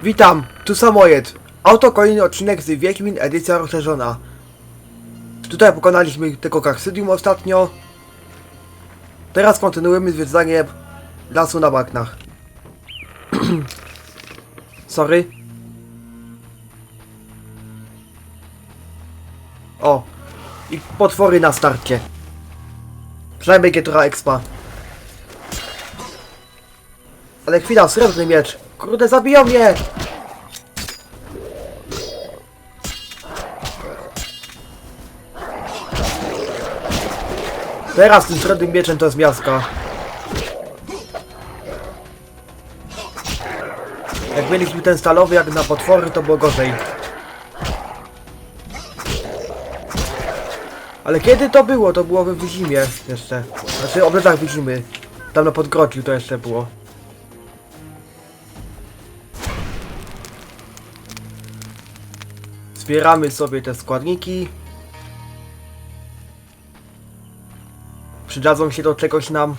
Witam, tu Samojed. Oto kolejny odcinek z Wiedźmin edycja rozszerzona. Tutaj pokonaliśmy tego Karsydium ostatnio. Teraz kontynuujemy zwiedzanie lasu na bagnach. Sorry. O, i potwory na starcie. Przynajmniej Getura Expa. Ale chwila, srebrny miecz. Kurde, zabiją mnie! Teraz tym srebrnym mieczem to jest miaska. Jak mieliśmy ten stalowy jak na potwory, to było gorzej. Ale kiedy to było? To było w zimie jeszcze. Znaczy o bledach zimy. Tam na Podgrociu to jeszcze było. Zbieramy sobie te składniki. Przydadzą się do czegoś nam.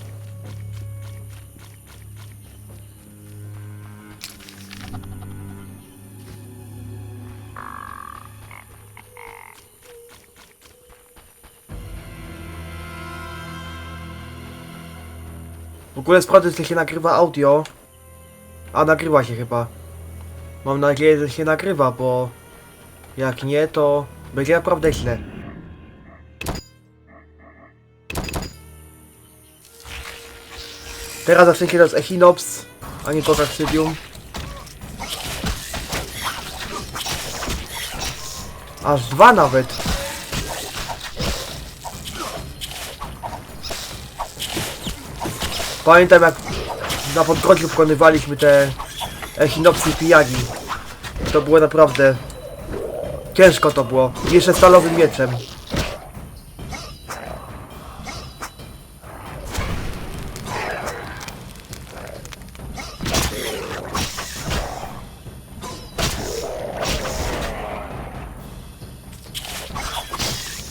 W ogóle sprawdzę, czy się nagrywa audio. A nagrywa się chyba. Mam nadzieję, że się nagrywa, bo jak nie, to będzie naprawdę źle. Teraz zacznie się to z Echinops, a nie to Karsydium. Aż dwa nawet. Pamiętam jak na Podgrociu pokonywaliśmy te Echinopsy i pijagi. To było naprawdę ciężko to było. I jeszcze stalowym mieczem.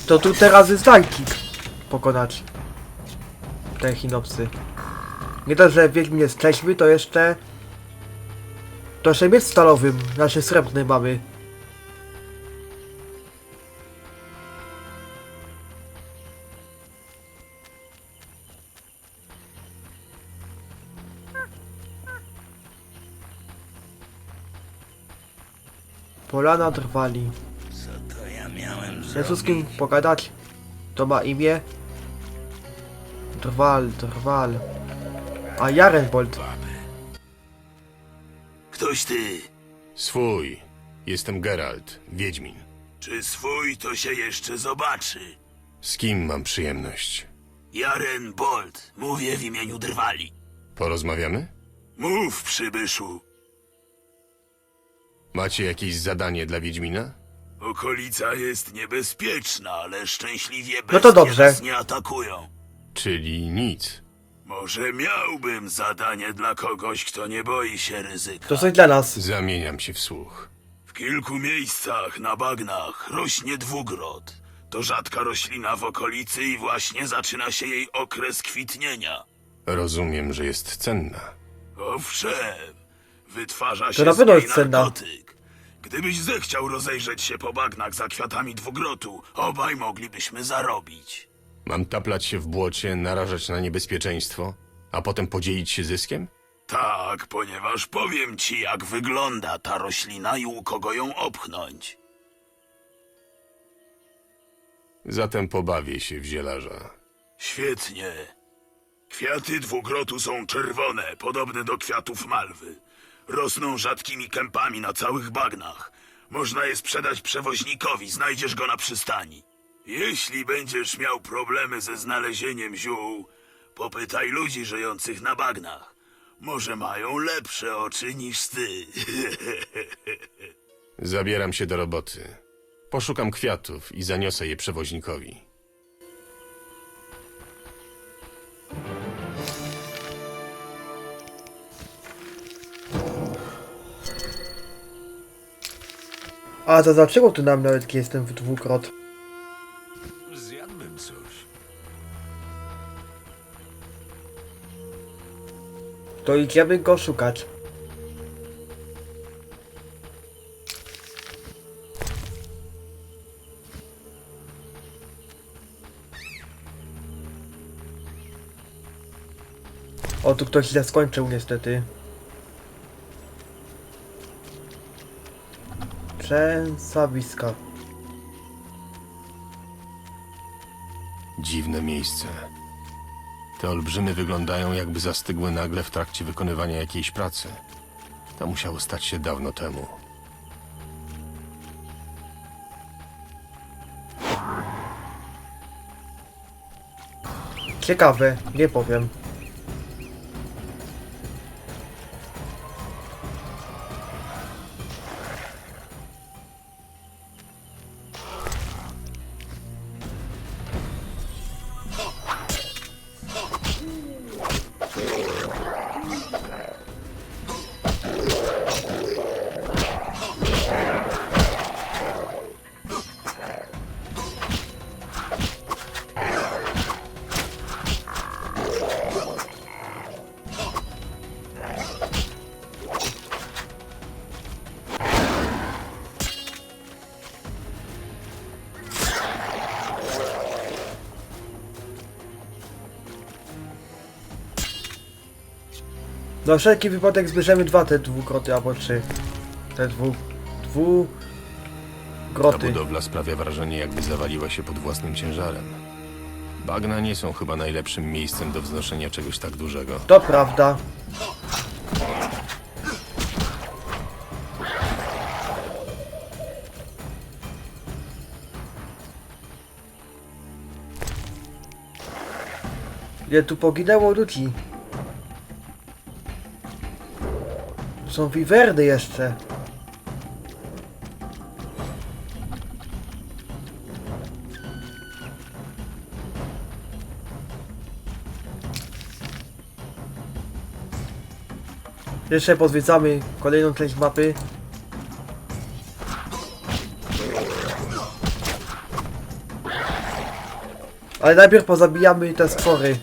To tu teraz jest Tankik pokonać te Echinopsy. Nie to, że Wiedźmin jest jesteśmy, to jeszcze... To jeszcze miecz stalowym, znaczy srebrny mamy. Polana Drwali. Co to ja miałem Chcę z kim pogadać? To ma imię? Drwal. A Jarenbold. Ktoś ty? Swój. Jestem Geralt, Wiedźmin. Czy swój to się jeszcze zobaczy? Z kim mam przyjemność? Jaren Bolt, mówię w imieniu Drwali. Porozmawiamy? Mów, przybyszu. Macie jakieś zadanie dla Wiedźmina? Okolica jest niebezpieczna, ale szczęśliwie bestie No to dobrze. nas nie atakują. Czyli nic. Może miałbym zadanie dla kogoś, kto nie boi się ryzyka. To coś dla nas. Zamieniam się w słuch. W kilku miejscach na bagnach rośnie dwugrod. To rzadka roślina w okolicy i właśnie zaczyna się jej okres kwitnienia. Rozumiem, że jest cenna. Owszem, wytwarza To się na z pewno niej jest cenna. narkotyk. Gdybyś zechciał rozejrzeć się po bagnach za kwiatami dwugrotu, obaj moglibyśmy zarobić. Mam taplać się w błocie, narażać na niebezpieczeństwo, a potem podzielić się zyskiem? Tak, ponieważ powiem ci, jak wygląda ta roślina i u kogo ją opchnąć. Zatem pobawię się w zielarza. Świetnie. Kwiaty dwugrotu są czerwone, podobne do kwiatów malwy. Rosną rzadkimi kępami na całych bagnach. Można je sprzedać przewoźnikowi, znajdziesz go na przystani. Jeśli będziesz miał problemy ze znalezieniem ziół, popytaj ludzi żyjących na bagnach. Może mają lepsze oczy niż ty. Zabieram się do roboty. Poszukam kwiatów i zaniosę je przewoźnikowi. A to dlaczego tu nam nawet jestem w dwukrot? Zjadłbym coś. To idziemy go szukać. O, tu ktoś źle skończył niestety. Trzęsawiska. Dziwne miejsce. Te olbrzymy wyglądają, jakby zastygły nagle w trakcie wykonywania jakiejś pracy. To musiało stać się dawno temu. Ciekawe, nie powiem. Na wszelki wypadek zbierzemy te dwugroty albo 3. Te Ta groty. budowla sprawia wrażenie, jakby zawaliła się pod własnym ciężarem. Bagna nie są chyba najlepszym miejscem do wznoszenia czegoś tak dużego. To prawda. Ile tu poginęło ludzi? Tu są wiwerny jeszcze. Jeszcze pozwiedzamy kolejną część mapy. Ale najpierw pozabijamy te stwory.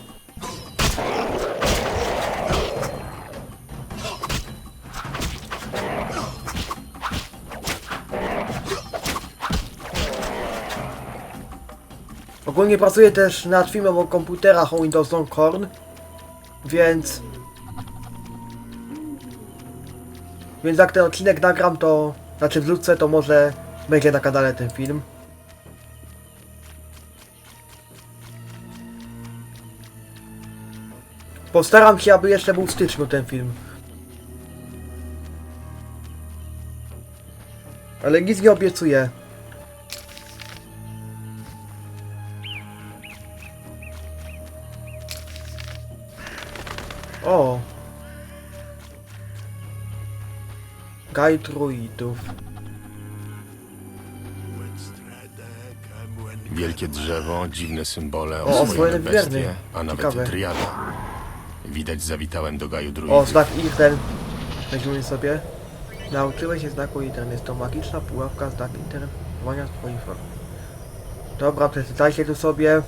Ogólnie pracuję też nad filmem o komputerach o Windows Longhorn, więc jak ten odcinek nagram, to znaczy wrzucę, to może będzie na kanale ten film. Postaram się, aby jeszcze był w styczniu ten film. Ale nic nie obiecuję. O! Gaj druidów. Wielkie drzewo, dziwne symbole, O, oswojone oswojone wierny. bestie, a nawet Ciekawe. triada. Widać, zawitałem do Gaju O, druidów. znak Iten. Weźmiemy sobie. Nauczyłeś się znaku Iten. Jest to magiczna pułapka, znak interwowania swoich form. Dobra, przeczytajcie tu sobie.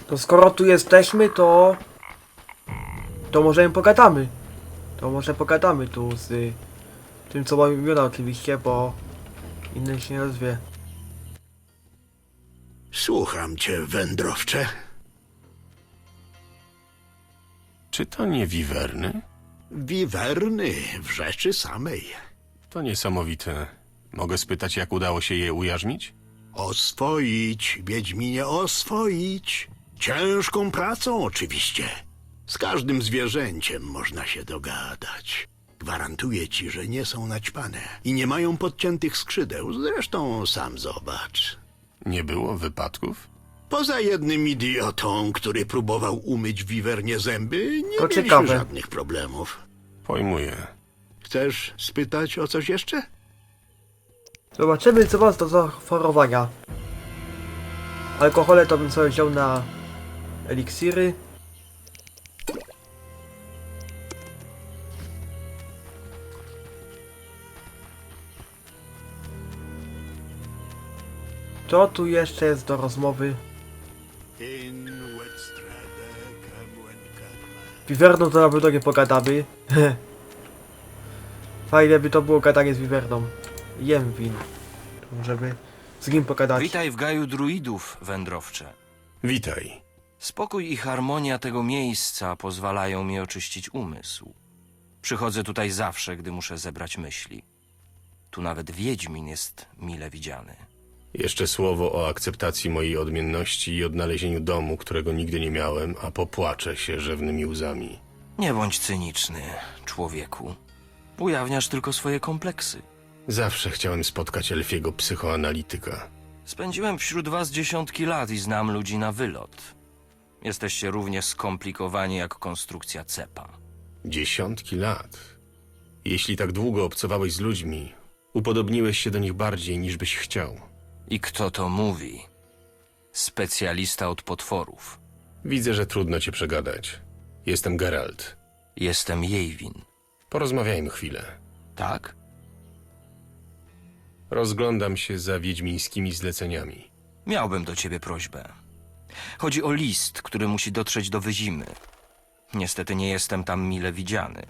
To skoro tu jesteśmy, to możemy pogadamy. To może pogadamy tu z tym, co mam imiona oczywiście, bo inny się nie rozwie. Słucham cię, wędrowcze. Czy to nie wiwerny? Wiwerny w rzeczy samej. To niesamowite. Mogę spytać, jak udało się je ujarzmić? Oswoić, Wiedźminie, oswoić. Ciężką pracą oczywiście. Z każdym zwierzęciem można się dogadać. Gwarantuję ci, że nie są naćpane i nie mają podciętych skrzydeł. Zresztą sam zobacz. Nie było wypadków? Poza jednym idiotą, który próbował umyć wiwernie zęby, nie To mieliśmy ciekawe. żadnych problemów. Pojmuję. Chcesz spytać o coś jeszcze? Zobaczymy, co ma do zachorowania. Alkohole to bym sobie wziął na eliksiry. Co tu jeszcze jest do rozmowy? Wiwerną to na pewno nie pogadamy. Fajne by to było gadanie z Wiwerną. Jem win. Żeby z nim pogadać. Witaj w gaju druidów, wędrowcze. Witaj. Spokój i harmonia tego miejsca pozwalają mi oczyścić umysł. Przychodzę tutaj zawsze, gdy muszę zebrać myśli. Tu nawet Wiedźmin jest mile widziany. Jeszcze słowo o akceptacji mojej odmienności i odnalezieniu domu, którego nigdy nie miałem, a popłaczę się rzewnymi łzami. Nie bądź cyniczny, człowieku. Ujawniasz tylko swoje kompleksy. Zawsze chciałem spotkać elfiego psychoanalityka. Spędziłem wśród was dziesiątki lat i znam ludzi na wylot. Jesteście równie skomplikowani jak konstrukcja cepa. Dziesiątki lat. Jeśli tak długo obcowałeś z ludźmi, upodobniłeś się do nich bardziej niż byś chciał. I kto to mówi? Specjalista od potworów. Widzę, że trudno cię przegadać. Jestem Geralt. Jestem Jejwin. Porozmawiajmy chwilę. Tak? Rozglądam się za wiedźmińskimi zleceniami. Miałbym do ciebie prośbę. Chodzi o list, który musi dotrzeć do Wyzimy. Niestety nie jestem tam mile widziany.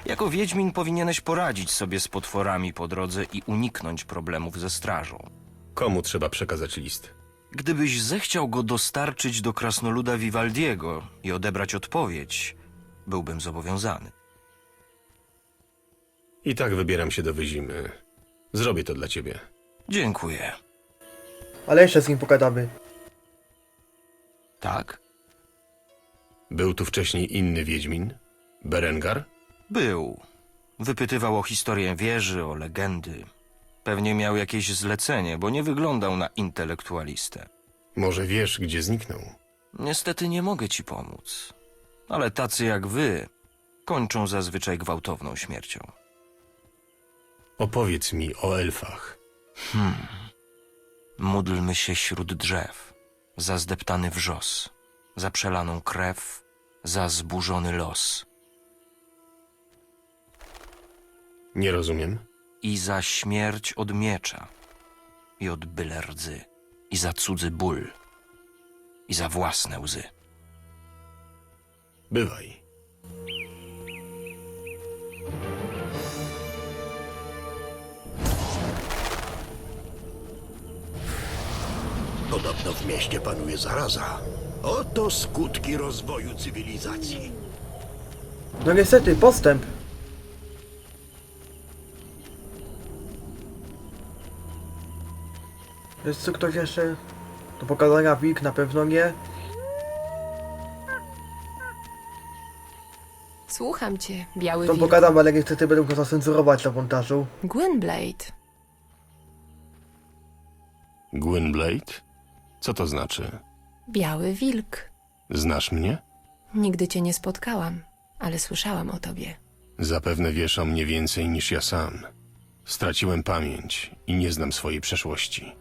Jako wiedźmin powinieneś poradzić sobie z potworami po drodze i uniknąć problemów ze strażą. Komu trzeba przekazać list? Gdybyś zechciał go dostarczyć do krasnoluda Vivaldiego i odebrać odpowiedź, byłbym zobowiązany. I tak wybieram się do Wyzimy. Zrobię to dla ciebie. Dziękuję. Ale jeszcze z nim pogadamy. Tak? Był tu wcześniej inny wiedźmin? Berengar? Był. Wypytywał o historię wieży, o legendy. Pewnie miał jakieś zlecenie, bo nie wyglądał na intelektualistę. Może wiesz, gdzie zniknął? Niestety nie mogę ci pomóc. Ale tacy jak wy kończą zazwyczaj gwałtowną śmiercią. Opowiedz mi o elfach. Módlmy się wśród drzew, za zdeptany wrzos, za przelaną krew, za zburzony los Nie rozumiem. i za śmierć od miecza i od byle rdzy i za cudzy ból i za własne łzy. Bywaj. Podobno w mieście panuje zaraza. Oto skutki rozwoju cywilizacji. No niestety, postęp. Jest tu ktoś jeszcze do pokazania? Wilk na pewno nie. Słucham cię, biały To wilku. pogadam, ale niestety będę go zacenzurować na montażu. Gwynblade. Gwynblade? Co to znaczy? Biały wilk. Znasz mnie? Nigdy cię nie spotkałam, ale słyszałam o tobie. Zapewne wiesz o mnie więcej niż ja sam. Straciłem pamięć i nie znam swojej przeszłości.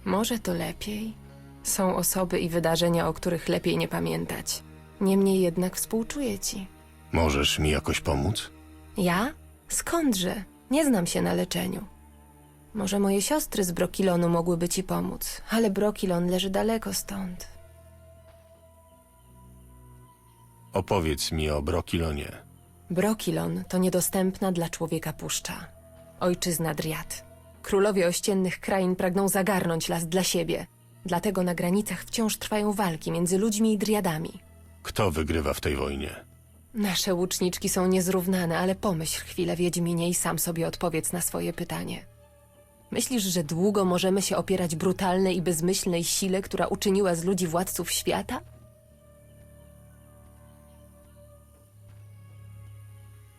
Może to lepiej? Są osoby i wydarzenia, o których lepiej nie pamiętać. Niemniej jednak współczuję ci. Możesz mi jakoś pomóc? Ja? Skądże? Nie znam się na leczeniu. Może moje siostry z Brokilonu mogłyby ci pomóc, ale Brokilon leży daleko stąd. Opowiedz mi o Brokilonie. Brokilon to niedostępna dla człowieka puszcza. Ojczyzna Driad. Królowie ościennych krain pragną zagarnąć las dla siebie. Dlatego na granicach wciąż trwają walki między ludźmi i Driadami. Kto wygrywa w tej wojnie? Nasze łuczniczki są niezrównane, ale pomyśl chwilę, Wiedźminie, i sam sobie odpowiedz na swoje pytanie. Myślisz, że długo możemy się opierać brutalnej i bezmyślnej sile, która uczyniła z ludzi władców świata?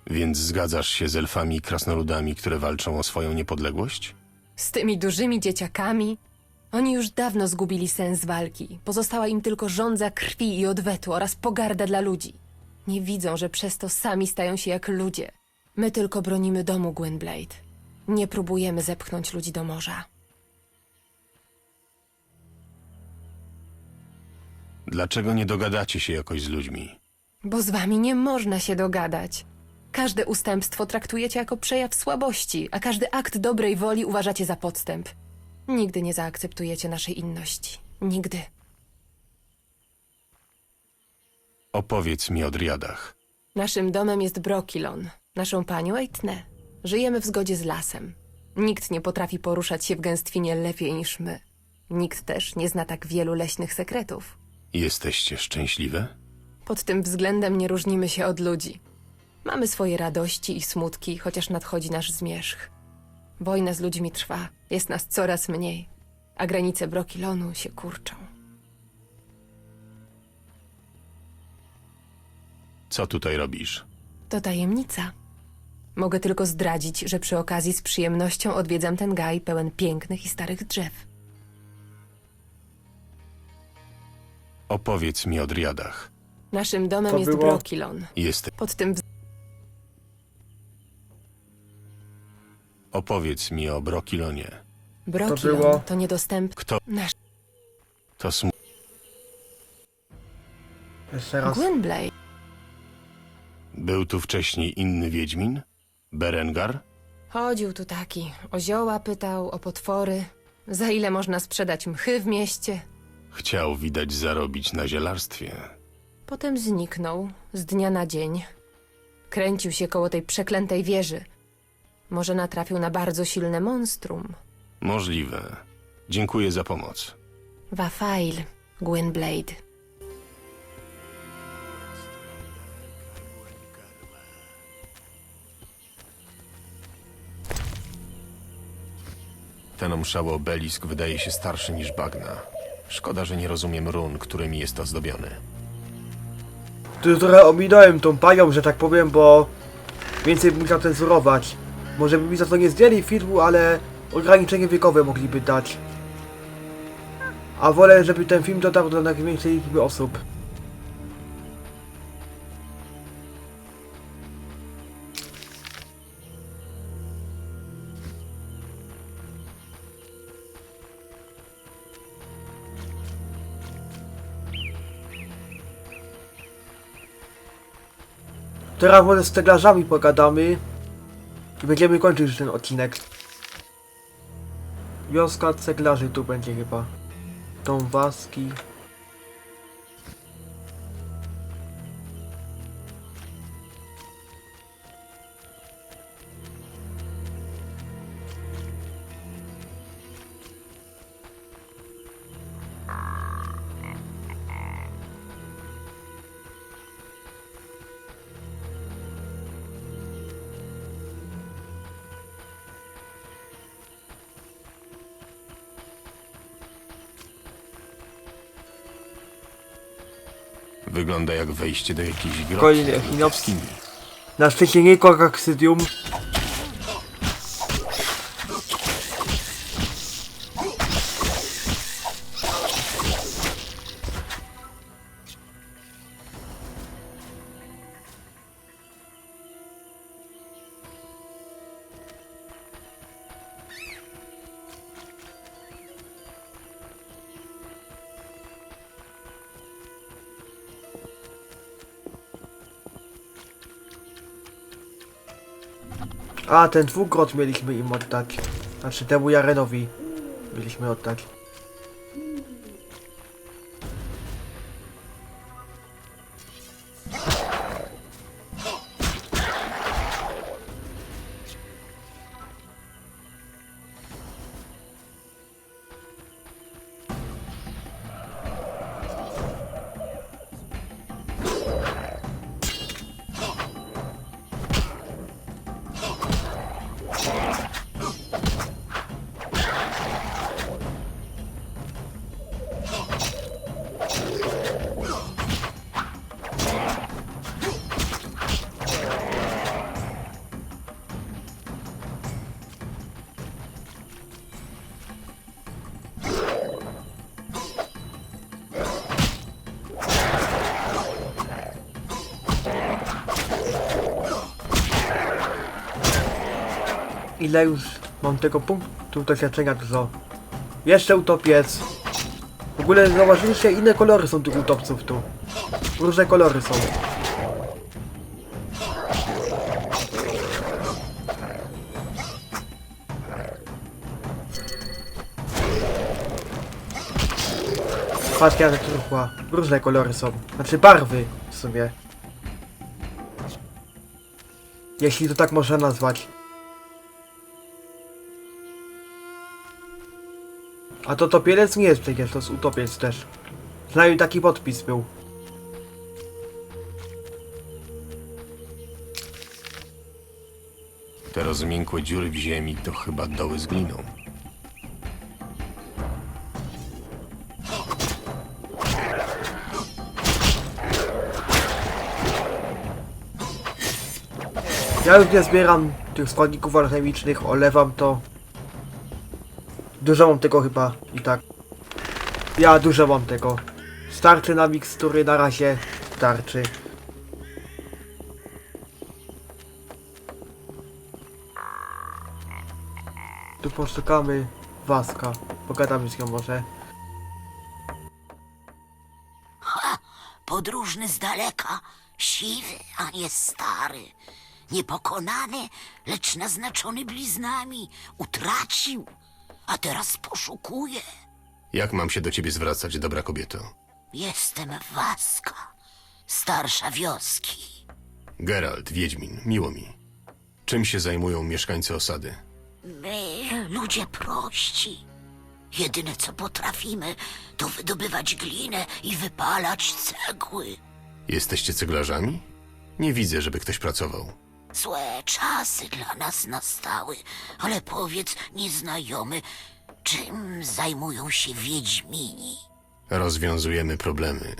Więc zgadzasz się z elfami i krasnoludami, które walczą o swoją niepodległość? Z tymi dużymi dzieciakami? Oni już dawno zgubili sens walki. Pozostała im tylko żądza krwi i odwetu oraz pogarda dla ludzi. Nie widzą, że przez to sami stają się jak ludzie. My tylko bronimy domu, Gwynblade. Nie próbujemy zepchnąć ludzi do morza. Dlaczego nie dogadacie się jakoś z ludźmi? Bo z wami nie można się dogadać. Każde ustępstwo traktujecie jako przejaw słabości, a każdy akt dobrej woli uważacie za podstęp. Nigdy nie zaakceptujecie naszej inności. Nigdy. Opowiedz mi o driadach. Naszym domem jest Brokilon, naszą panią Eitne. Żyjemy w zgodzie z lasem. Nikt nie potrafi poruszać się w gęstwinie lepiej niż my. Nikt też nie zna tak wielu leśnych sekretów. Jesteście szczęśliwe? Pod tym względem nie różnimy się od ludzi. Mamy swoje radości i smutki, chociaż nadchodzi nasz zmierzch. Wojna z ludźmi trwa, jest nas coraz mniej, a granice Brokilonu się kurczą. Co tutaj robisz? To tajemnica. Mogę tylko zdradzić, że przy okazji z przyjemnością odwiedzam ten gaj pełen pięknych i starych drzew. Opowiedz mi o driadach. Naszym domem To jest było- Brokilon. Pod tym Opowiedz mi o Brokilonie. Brokilon było- to niedostępny. Kto Nasz to Jeszcze raz. Gwynblade. Był tu wcześniej inny wiedźmin? Berengar? Chodził tu taki. O zioła pytał, o potwory. Za ile można sprzedać mchy w mieście? Chciał, widać, zarobić na zielarstwie. Potem zniknął z dnia na dzień. Kręcił się koło tej przeklętej wieży. Może natrafił na bardzo silne monstrum. Możliwe. Dziękuję za pomoc. Wafail, Gwynblade. Ten omszały obelisk wydaje się starszy niż bagna. Szkoda, że nie rozumiem run, którymi jest ozdobiony. Tu trochę ominąłem tą panią, że tak powiem, bo więcej bym musiał cenzurować. Może by mi za to nie zdjęli filmu, ale ograniczenie wiekowe mogliby dać. A wolę, żeby ten film dotarł do największej liczby osób. Teraz może z ceglarzami pogadamy i będziemy kończyć już ten odcinek. Wioska ceglarzy tu będzie chyba. Dom Waski. Wygląda jak wejście do jakiejś groty. Kolejny lub echinops. jaskini. Na szczęście nie kokaksydium. A, ten dwugrot mieliśmy im oddać. Znaczy temu Jarenowi mieliśmy oddać. Ile już mam tego punktu doświadczenia dużo. Jeszcze utopiec. W ogóle zauważyliście, inne kolory są tych utopców tu. Różne kolory są. Patrz, jak truchła. Różne kolory są. Znaczy barwy w sumie. Jeśli to tak można nazwać. A to topielec nie jest przecież, to jest utopiec też. Przynajmniej taki podpis był. Te rozmiękłe dziury w ziemi to chyba doły z gliną. Ja już nie zbieram tych składników alchemicznych, olewam to. Dużo mam tego chyba i tak. Ja dużo mam tego. Starczy na mikstury na razie. Starczy. Tu poszukamy Waska. Pogadamy z nią może. Podróżny z daleka, siwy, a nie stary. Niepokonany, lecz naznaczony bliznami. Utracił, a teraz poszukuje. Jak mam się do ciebie zwracać, dobra kobieto? Jestem Waska, starsza wioski. Geralt, Wiedźmin, miło mi. Czym się zajmują mieszkańcy osady? My, ludzie prości. Jedyne co potrafimy, to wydobywać glinę i wypalać cegły. Jesteście ceglarzami? Nie widzę, żeby ktoś pracował. Złe czasy dla nas nastały, ale powiedz, nieznajomy, czym zajmują się wiedźmini? Rozwiązujemy problemy.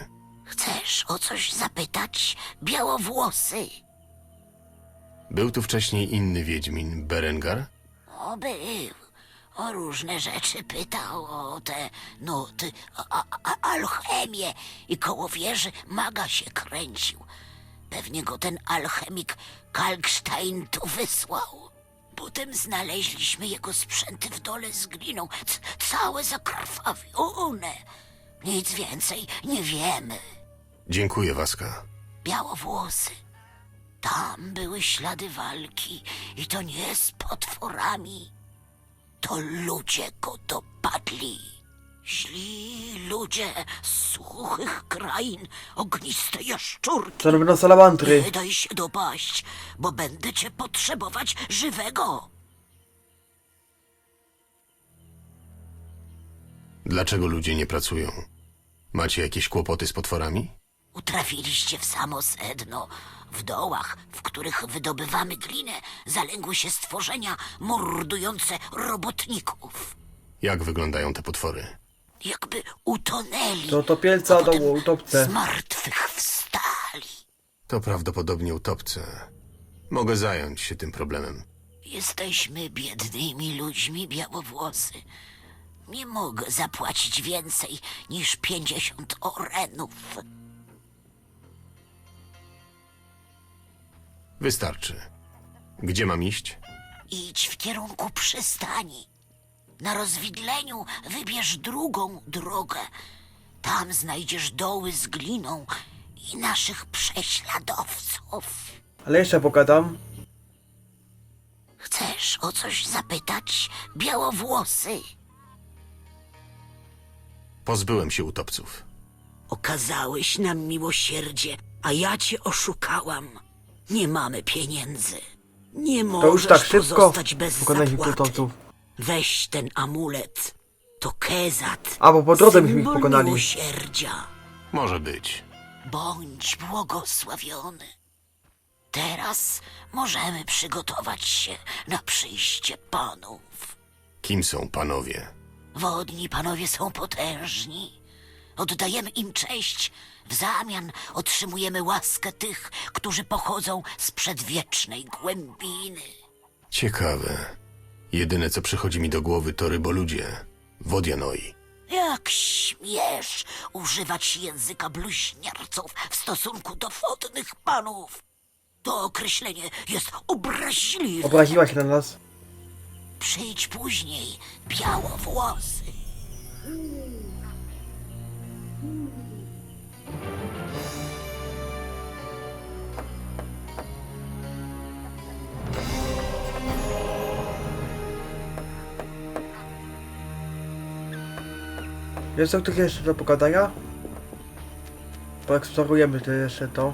Chcesz o coś zapytać, białowłosy? Był tu wcześniej inny Wiedźmin, Berengar? O, był. O różne rzeczy pytał, o te nuty, alchemię i koło wieży maga się kręcił. Pewnie go ten alchemik Kalkstein tu wysłał. Potem znaleźliśmy jego sprzęty w dole z gliną, całe zakrwawione. Nic więcej nie wiemy. Dziękuję, Waska. Białowłosy. Tam były ślady walki i to nie z potworami. To ludzie go dopadli. Źli ludzie z suchych krain, ogniste jaszczurki. To będą salamandry. Nie daj się dopaść, bo będę cię potrzebować żywego. Dlaczego ludzie nie pracują? Macie jakieś kłopoty z potworami? Utrafiliście w samo sedno. W dołach, w których wydobywamy glinę, zalęgły się stworzenia mordujące robotników. Jak wyglądają te potwory? Jakby utonęli. To topielca a potem do utopce. z martwych wstali. To prawdopodobnie utopce. Mogę zająć się tym problemem. Jesteśmy biednymi ludźmi, białowłosy. Nie mogę zapłacić więcej niż 50 orenów. Wystarczy. Gdzie mam iść? Idź w kierunku przystani. Na rozwidleniu wybierz drugą drogę. Tam znajdziesz doły z gliną i naszych prześladowców. Ale jeszcze pogadam. Chcesz o coś zapytać, białowłosy? Pozbyłem się utopców. Okazałeś nam miłosierdzie, a ja cię oszukałam. Nie mamy pieniędzy. Nie To już możesz tak szybko pozostać bez pokonaliśmy zapłaty. utopców. Weź ten amulet. To Kezat. A, bo po drodze byśmy ich symbol pokonali. miłosierdzia. Może być. Bądź błogosławiony. Teraz możemy przygotować się na przyjście panów. Kim są panowie? Wodni panowie są potężni. Oddajemy im cześć. W zamian otrzymujemy łaskę tych, którzy pochodzą z przedwiecznej głębiny. Ciekawe. Jedyne, co przychodzi mi do głowy, to ryboludzie. Wodianoi. Jak śmiesz używać języka bluźnierców w stosunku do wodnych panów? To określenie jest obraźliwe. Obraziła się na nas. Przyjdź później, białowłosy. Jest to ktoś jeszcze do pogadania? Poeksplorujemy to jeszcze to.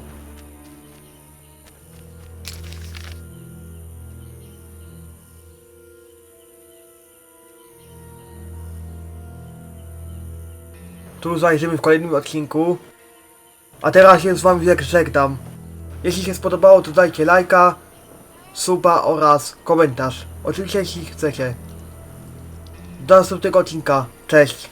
Tu zajrzymy w kolejnym odcinku. A teraz się z wami żegnam. Jeśli się spodobało, to dajcie lajka, suba oraz komentarz. Oczywiście jeśli chcecie. Do następnego odcinka. Cześć.